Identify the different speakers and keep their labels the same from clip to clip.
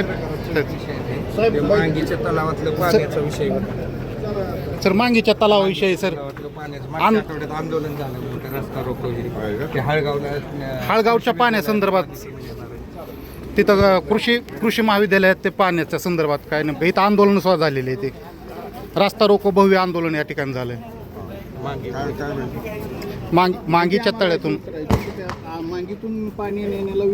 Speaker 1: साहेब
Speaker 2: ते मांगीच्या तलावातलं पाण्याचा विषय होता.
Speaker 1: सर मांगीच्या तलावाविषयी सर
Speaker 2: तलावातलं पाण्याचं मागच्या आठवड्यात आंदोलन झालं मोठं, रस्ता रोको वगैरे ते
Speaker 1: हाळगावच्या पाण्यासंदर्भात तिथं कृषी महाविद्यालयात ते पाण्याच्या संदर्भात काय नेमकं इथं आंदोलन सुद्धा झालेले आहे. ते रस्ता रोको भव्य आंदोलन या ठिकाणी झालंय. मांगीच्या तळ्यातून
Speaker 3: मांगीतून पाणी नेण्याला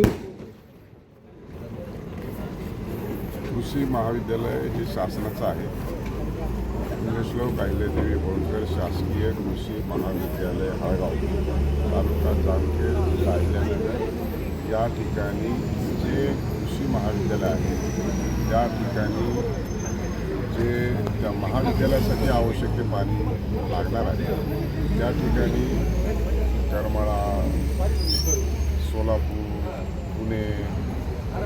Speaker 4: कृषी महाविद्यालय हे शासनाचं आहे. इंग्लिशलोक अहिल्यादेवी होळकर शासकीय कृषी महाविद्यालय हाळगाव तालुका जामखेड जिल्हा अहिल्यानगर या ठिकाणी जे कृषी महाविद्यालय आहे त्या ठिकाणी जे त्या महाविद्यालयासाठी आवश्यक ते पाणी लागणार आहे त्या ठिकाणी करमाळा, सोलापूर, पुणे,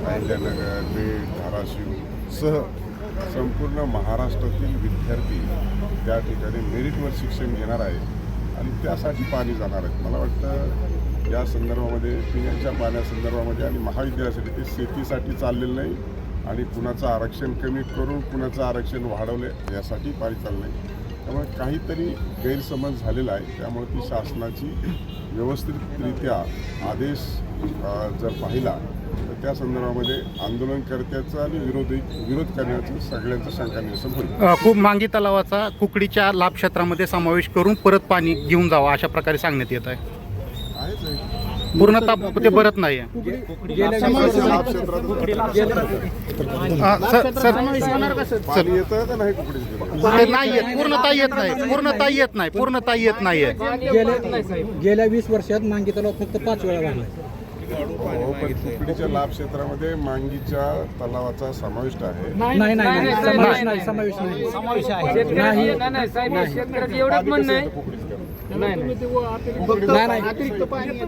Speaker 4: अहिल्यानगर, बीड, धाराशिव सह संपूर्ण महाराष्ट्रातील विद्यार्थी त्या ठिकाणी मेरिटवर शिक्षण घेणार आहे आणि त्यासाठी पाणी जाणार आहे. मला वाटतं या संदर्भामध्ये पिण्याच्या पाण्यासंदर्भामध्ये आणि महाविद्यालयासाठी ते शेतीसाठी चाललेलं नाही आणि कुणाचं आरक्षण कमी करून कुणाचं आरक्षण वाढवले यासाठी पाणी चाललं नाही. त्यामुळे काहीतरी गैरसमज झालेला आहे. त्यामुळे ती शासनाची व्यवस्थितरित्या आदेश जर पाहिला तर त्या संदर्भामध्ये आंदोलनकर्त्याचं आणि विरोध करण्याचं सगळ्यांचं शंका निरसन होईल.
Speaker 1: खूप मांगी तलावाचा कुकडीच्या लाभक्षेत्रामध्ये समावेश करून परत पाणी घेऊन जावं अशा प्रकारे सांगण्यात येत आहे. पूर्णतः ते भरत नाही आहे.
Speaker 4: पाणी येतं का नाही कुकडीचं?
Speaker 1: नाही येत, पूर्णतः येत नाहीये.
Speaker 3: गेल्या 20 वर्षात मांगी तलाव फक्त 5 वेळा भरला.
Speaker 4: हो, पण कुकडीच्या लाभ क्षेत्रामध्ये मांगीच्या तलावाचा समाविष्ट आहे.
Speaker 3: नाही समावेश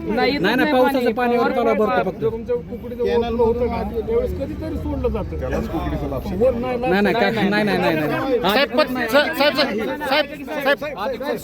Speaker 3: नाही पावसाचं पाण्यावर तलाव भरतो फक्त.
Speaker 4: त्यालाच कुकडीचा लाभ
Speaker 3: नाही